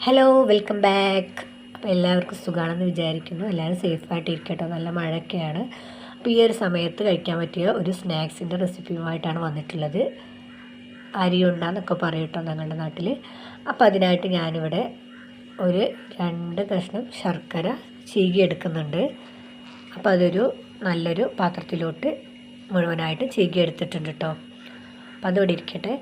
Hello welcome back. അപ്പോൾ എല്ലാവർക്കും സുഖമാണെന്ന് വിചാരിക്കുന്നു. എല്ലാവരും സേഫായിട്ടിരിക്കട്ടെ. നല്ല മഴയൊക്കെയാണ്. അപ്പോൾ ഈ ഒരു സമയത്ത് കഴിക്കാൻ പറ്റിയ ഒരു സ്നാക്സിൻ്റെ റെസിപ്പിയുമായിട്ടാണ് വന്നിട്ടുള്ളത്. അരിയുണ്ടെന്നൊക്കെ പറയട്ടോ ഞങ്ങളുടെ നാട്ടിൽ. അപ്പോൾ അതിനായിട്ട് ഞാനിവിടെ ഒരു 2 കഷ്ണം ശർക്കര ചീകി എടുക്കുന്നുണ്ട്. അപ്പോൾ അതൊരു നല്ലൊരു പാത്രത്തിലോട്ട് മുഴുവനായിട്ട് ചീകി എടുത്തിട്ടുണ്ട് കേട്ടോ. അപ്പോൾ അതോടെ ഇരിക്കട്ടെ.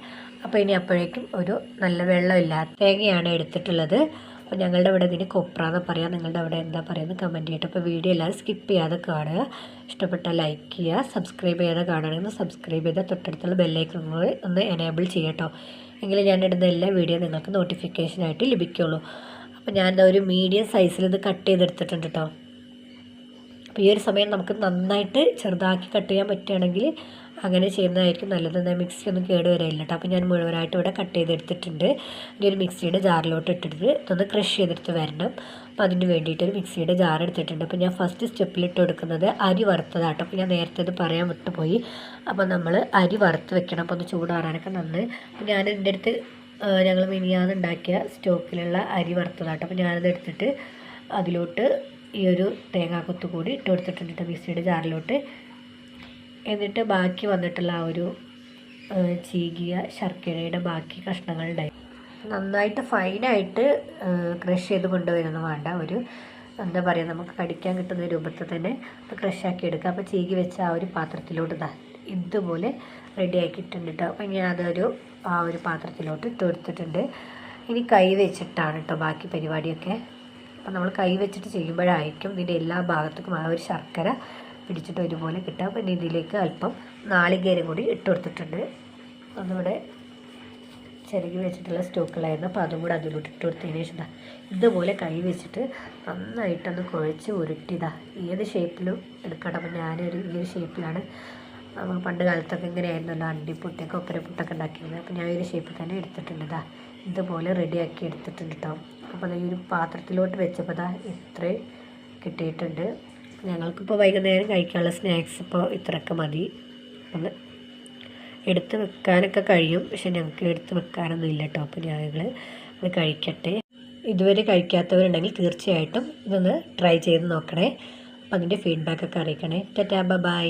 അപ്പോൾ ഇനി അപ്പോഴേക്കും ഒരു നല്ല വെള്ളമില്ലാത്ത തേങ്ങയാണ് എടുത്തിട്ടുള്ളത്. അപ്പോൾ ഞങ്ങളുടെ ഇവിടെ ഇതിന് കൊപ്ര എന്ന് പറയാം. നിങ്ങളുടെ അവിടെ എന്താ പറയുന്നത് കമൻറ്റ് ചെയ്യട്ടെ. അപ്പോൾ വീഡിയോ എല്ലാവരും സ്കിപ്പ് ചെയ്യാതെ കാണുക. ഇഷ്ടപ്പെട്ടാൽ ലൈക്ക് ചെയ്യുക. സബ്സ്ക്രൈബ് ചെയ്യാതെ കാണുകയാണെങ്കിൽ സബ്സ്ക്രൈബ് ചെയ്താൽ തൊട്ടടുത്തുള്ള ബെല്ലൈക്കൺ ഒന്ന് എനേബിൾ ചെയ്യട്ടോ. എങ്കിൽ ഞാൻ ഇടുന്ന എല്ലാ വീഡിയോ നിങ്ങൾക്ക് നോട്ടിഫിക്കേഷനായിട്ട് ലഭിക്കുള്ളൂ. അപ്പോൾ ഞാൻ ഒരു മീഡിയം സൈസിൽ ഇത് കട്ട് ചെയ്തെടുത്തിട്ടുണ്ട് കേട്ടോ. അപ്പോൾ ഈ ഒരു സമയം നമുക്ക് നന്നായിട്ട് ചെറുതാക്കി കട്ട് ചെയ്യാൻ പറ്റുകയാണെങ്കിൽ അങ്ങനെ ചെയ്യുന്നതായിരിക്കും നല്ലത്. എന്നാൽ മിക്സി ഒന്നും കേടുവരില്ല കേട്ടോ. അപ്പോൾ ഞാൻ മുഴുവനായിട്ട് ഇവിടെ കട്ട് ചെയ്തെടുത്തിട്ടുണ്ട്. ഇനി ഒരു മിക്സിയുടെ ജാറിലോട്ട് ഇട്ടിട്ട് ഇതൊന്ന് ക്രഷ് ചെയ്തെടുത്ത് വരണം. അപ്പോൾ അതിന് വേണ്ടിയിട്ട് ഒരു മിക്സിയുടെ ജാർ എടുത്തിട്ടുണ്ട്. അപ്പോൾ ഞാൻ ഫസ്റ്റ് സ്റ്റെപ്പിലിട്ട് കൊടുക്കുന്നത് അരി വറുത്തതാട്ടോ. അപ്പോൾ ഞാൻ നേരത്തെ ഇത് പറയാൻ വിട്ടുപോയി. അപ്പോൾ നമ്മൾ അരി വറുത്ത് വെക്കണം. അപ്പോൾ ഒന്ന് ചൂടാറാനൊക്കെ നന്ന്. അപ്പോൾ ഞാൻ എൻ്റെ അടുത്ത് ഞങ്ങൾ മിനിയാന്ന് ഉണ്ടാക്കിയ സ്റ്റോക്കിലുള്ള അരി വറുത്തതാട്ടോ. അപ്പോൾ ഞാനത് എടുത്തിട്ട് അതിലോട്ട് ഈ ഒരു തേങ്ങാക്കൊത്ത് കൂടി ഇട്ട് കൊടുത്തിട്ടുണ്ട് മിക്സിയുടെ ജാറിലോട്ട്. എന്നിട്ട് ബാക്കി വന്നിട്ടുള്ള ആ ഒരു ചീകിയ ശർക്കരയുടെ ബാക്കി കഷ്ണങ്ങളുണ്ടായി നന്നായിട്ട് ഫൈനായിട്ട് ക്രഷ് ചെയ്ത് കൊണ്ടുവരുന്നത് വേണ്ട. ഒരു എന്താ പറയുക, നമുക്ക് കടിക്കാൻ കിട്ടുന്ന രൂപത്തിൽ തന്നെ ക്രഷാക്കി എടുക്കുക. അപ്പോൾ ചീകി വെച്ച ആ ഒരു പാത്രത്തിലോട്ട് ഇതുപോലെ റെഡി ആക്കിയിട്ടുണ്ട് കേട്ടോ. അപ്പോൾ ഞാൻ അതൊരു ആ ഒരു പാത്രത്തിലോട്ട് ഇട്ട് കൊടുത്തിട്ടുണ്ട്. ഇനി കൈ വെച്ചിട്ടാണ് കേട്ടോ ബാക്കി പരിപാടിയൊക്കെ. അപ്പോൾ നമ്മൾ കൈ വെച്ചിട്ട് ചെയ്യുമ്പോഴായിരിക്കും ഇതിൻ്റെ എല്ലാ ഭാഗത്തേക്കും ആ ഒരു ശർക്കര പിടിച്ചിട്ട് ഒരുപോലെ കിട്ടുക. അപ്പോൾ ഇനി ഇതിലേക്ക് അല്പം നാളികേരം കൂടി ഇട്ട് കൊടുത്തിട്ടുണ്ട്. ഒന്നിവിടെ ചിരകി വെച്ചിട്ടുള്ള സ്റ്റോക്കിലായിരുന്നു. അപ്പോൾ അതും കൂടെ അതിലോട്ട് ഇട്ട് കൊടുത്തതിന് ശേഷം ഇതുപോലെ കൈ വെച്ചിട്ട് നന്നായിട്ടൊന്ന് കുഴച്ച് ഉരുട്ടിയതാ ഏത് ഷേപ്പിലും എടുക്കണം. അപ്പോൾ ഞാനൊരു ഈ ഒരു ഷേപ്പിലാണ്. നമ്മൾ പണ്ട് കാലത്തൊക്കെ ഇങ്ങനെയായിരുന്നല്ലോ അണ്ടിപ്പുട്ടൊക്കെ ഒപ്പരപ്പുട്ടൊക്കെ ഉണ്ടാക്കിയിരുന്നത്. അപ്പോൾ ഞാൻ ഈ ഒരു ഷേപ്പിൽ തന്നെ എടുത്തിട്ടുണ്ട്. ഇതുപോലെ റെഡിയാക്കി എടുത്തിട്ടുണ്ട് കേട്ടോ. അപ്പോൾ ഈ ഒരു പാത്രത്തിലോട്ട് വെച്ചപ്പോൾ ഇത്രയും കിട്ടിയിട്ടുണ്ട്. ഞങ്ങൾക്കിപ്പോൾ വൈകുന്നേരം കഴിക്കാനുള്ള സ്നാക്സ് ഇപ്പോൾ ഇത്രയൊക്കെ മതി. ഒന്ന് എടുത്ത് വെക്കാനൊക്കെ കഴിയും, പക്ഷെ ഞങ്ങൾക്ക് എടുത്ത് വെക്കാനൊന്നും ഇല്ല കേട്ടോ. അപ്പോൾ ഞങ്ങൾ ഇത് കഴിക്കട്ടെ. ഇതുവരെ കഴിക്കാത്തവരുണ്ടെങ്കിൽ തീർച്ചയായിട്ടും ഇതൊന്ന് ട്രൈ ചെയ്ത് നോക്കണേ. അപ്പോൾ അതിൻ്റെ ഫീഡ്ബാക്കൊക്കെ അറിയിക്കണേ. Tata bye.